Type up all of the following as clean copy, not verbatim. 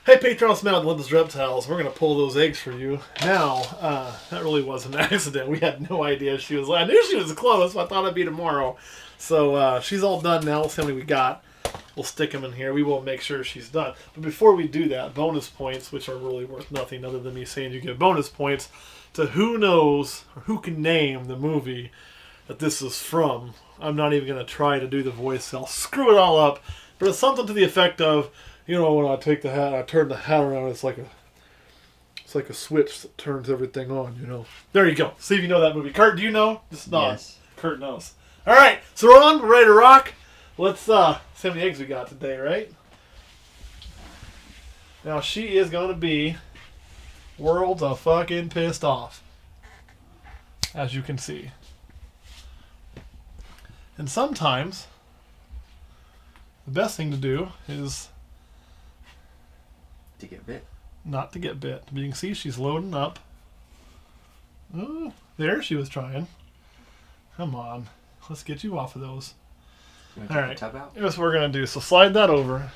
Hey, Patreon Smell and Olympus Reptiles, we're going to pull those eggs for you. Now, that really was an accident. We had no idea she was... I knew she was close, but I thought it'd be tomorrow. So, she's all done now. Let's see how many we got. We'll stick them in here. We will make sure she's done. But before we do that, bonus points, which are really worth nothing other than me saying you get bonus points, to who knows, or who can name the movie that this is from. I'm not even going to try to do the voice. I'll screw it all up. But it's something to the effect of... You know, when I take the hat, I turn the hat around. It's like a switch that turns everything on. You know. There you go. See if you know that movie. Kurt, do you know? Just nod. Yes. Kurt knows. All right, so we're on. We're ready to rock. Let's see how many eggs we got today, right? Now she is gonna be worlds of fucking pissed off, as you can see. And sometimes the best thing to do is to get bit. Not to get bit. But you can see she's loading up. Oh, there she was trying. Come on. Let's get you off of those. All right. Tub out? Here's what we're going to do. So slide that over.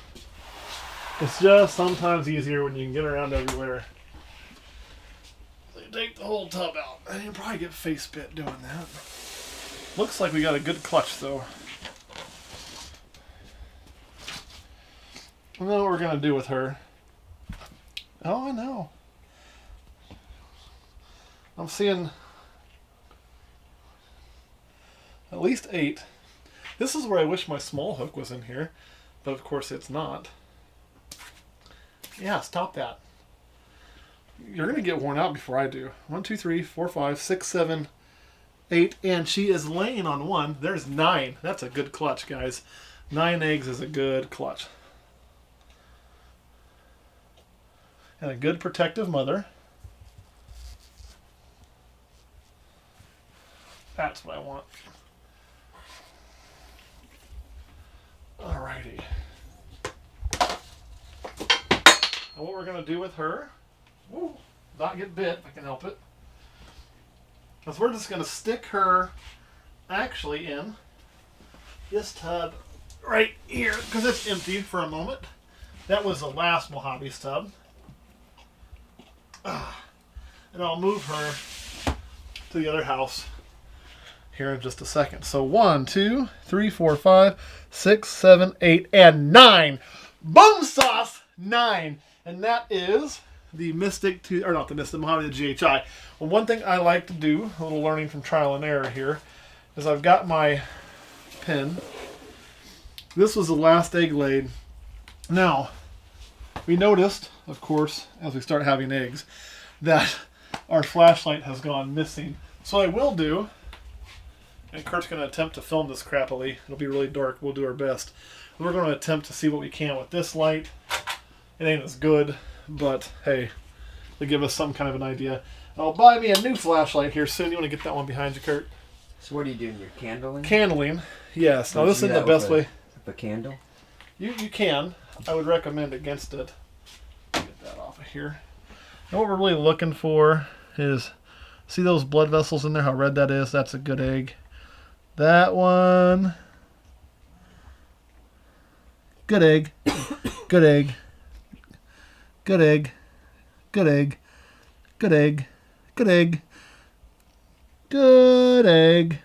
It's just sometimes easier when you can get around everywhere. So you take the whole tub out. And you'll probably get face bit doing that. Looks like we got a good clutch though. And then what we're going to do with her. Oh, I know. I'm seeing at least 8. This is where I wish my small hook was in here, but of course it's not. Yeah, stop that. You're going to get worn out before I do. 1, 2, 3, 4, 5, 6, 7, 8, and she is laying on 1. There's 9. That's a good clutch, guys. 9 eggs is a good clutch. And a good protective mother. That's what I want. Alrighty. And what we're going to do with her, not get bit if I can help it, is we're just going to stick her actually in this tub right here, because it's empty for a moment. That was the last Mojave's tub. And I'll move her to the other house here in just a second. So 1, 2, 3, 4, 5, 6, 7, 8, and 9. Boom sauce! 9. And that is the Mystic, or not the Mystic, Mojave, the GHI. Well, one thing I like to do, a little learning from trial and error here, is I've got my pin. This was the last egg laid. Now, we noticed, of course, as we start having eggs, that our flashlight has gone missing. So what I will do, and Kurt's going to attempt to film this crappily. It'll be really dark. We'll do our best. We're going to attempt to see what we can with this light. It ain't as good, but hey, to give us some kind of an idea. I'll buy me a new flashlight here soon. You want to get that one behind you, Kurt? So what are you doing? You're candling? Candling, yes. Now this isn't the best way. With a candle? You can. I would recommend against it. Get that off of here. And what we're really looking for is, see those blood vessels in there, how red that is? That's a good egg. That one. Good egg. Good egg. Good egg. Good egg. Good egg. Good egg. Good egg.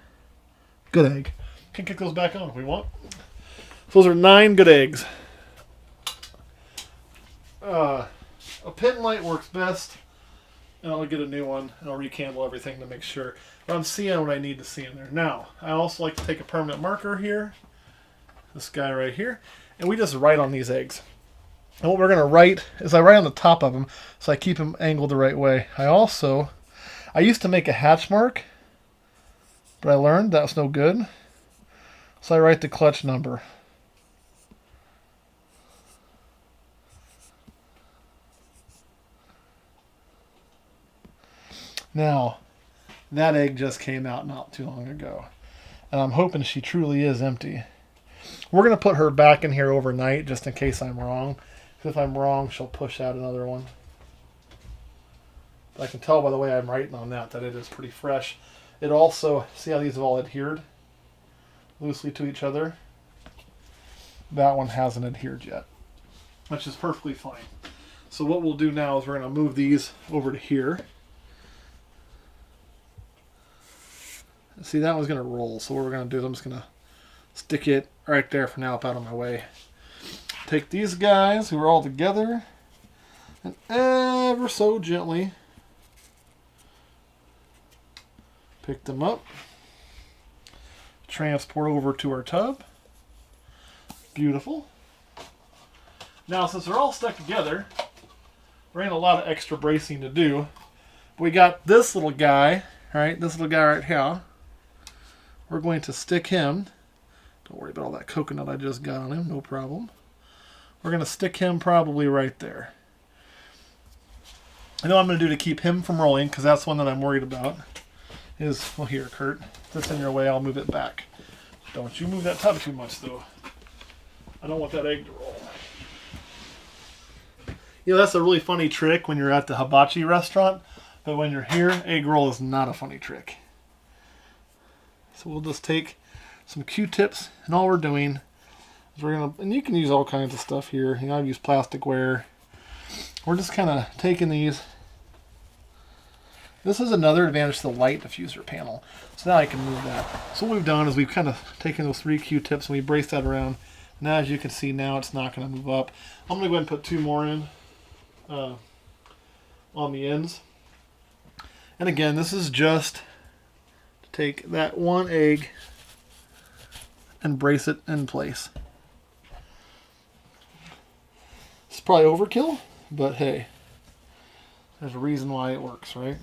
Good egg. Can kick those back on if we want. So those are 9 good eggs. A pin light works best, and I'll get a new one, and I'll recandle everything to make sure. But I'm seeing what I need to see in there. Now, I also like to take a permanent marker here, this guy right here, and we just write on these eggs. And what we're going to write is I write on the top of them, so I keep them angled the right way. I used to make a hatch mark, but I learned that was no good. So I write the clutch number. Now, that egg just came out not too long ago. And I'm hoping she truly is empty. We're going to put her back in here overnight just in case I'm wrong. Because if I'm wrong, she'll push out another one. But I can tell by the way I'm writing on that it is pretty fresh. It also, see how these have all adhered loosely to each other? That one hasn't adhered yet, which is perfectly fine. So what we'll do now is we're going to move these over to here. See, that one's going to roll. So what we're going to do is I'm just going to stick it right there for now up out of my way. Take these guys who are all together and ever so gently pick them up. Transport over to our tub. Beautiful. Now, since they're all stuck together, there ain't a lot of extra bracing to do. We got this little guy, right? This little guy right here. We're going to stick him. Don't worry about all that coconut I just got on him. No problem. We're going to stick him probably right there. I know what I'm going to do to keep him from rolling, because that's one that I'm worried about. Is, well, here, Kurt. If that's in your way, I'll move it back. Don't you move that tub too much, though. I don't want that egg to roll. You know, that's a really funny trick when you're at the hibachi restaurant, but when you're here, egg roll is not a funny trick. So we'll just take some Q-tips, and all we're doing is we're gonna, and you can use all kinds of stuff here. You know, I've used plasticware. We're just kind of taking these. This is another advantage to the light diffuser panel. So now I can move that. So what we've done is we've kind of taken those 3 Q-tips and we brace that around. Now, as you can see, now it's not going to move up. I'm going to go ahead and put 2 more in on the ends. And again, this is just to take that one egg and brace it in place. It's probably overkill, but hey, there's a reason why it works, right?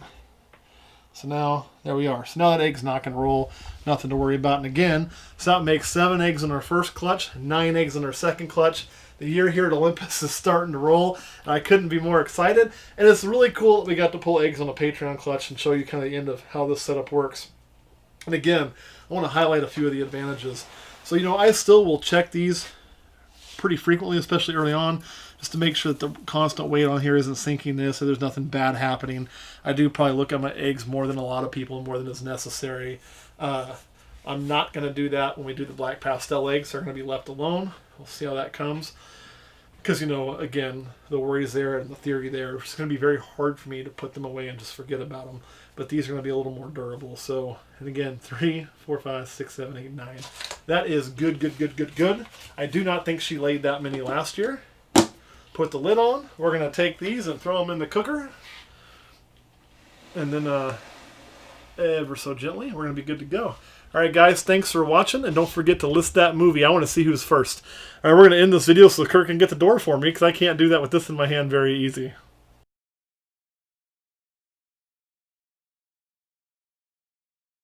So now, there we are. So now that egg's not going to roll. Nothing to worry about. And again, so that makes 7 eggs in our first clutch, 9 eggs in our second clutch. The year here at Olympus is starting to roll, and I couldn't be more excited. And it's really cool that we got to pull eggs on a Patreon clutch and show you kind of the end of how this setup works. And again, I want to highlight a few of the advantages. So, you know, I still will check these pretty frequently, especially early on, just to make sure that the constant weight on here isn't sinking this, so there's nothing bad happening. I do probably look at my eggs more than a lot of people, more than is necessary. I'm not going to do that when we do the black pastel eggs. They're going to be left alone. We'll see how that comes. Because, you know, again, the worries there and the theory there, it's going to be very hard for me to put them away and just forget about them. But these are going to be a little more durable. So, and again, 3, 4, 5, 6, 7, 8, 9. That is good, good, good, good, good. I do not think she laid that many last year. Put the lid on. We're going to take these and throw them in the cooker. And then ever so gently, we're going to be good to go. All right, guys, thanks for watching. And don't forget to list that movie. I want to see who's first. All right, we're going to end this video so Kurt can get the door for me because I can't do that with this in my hand very easy.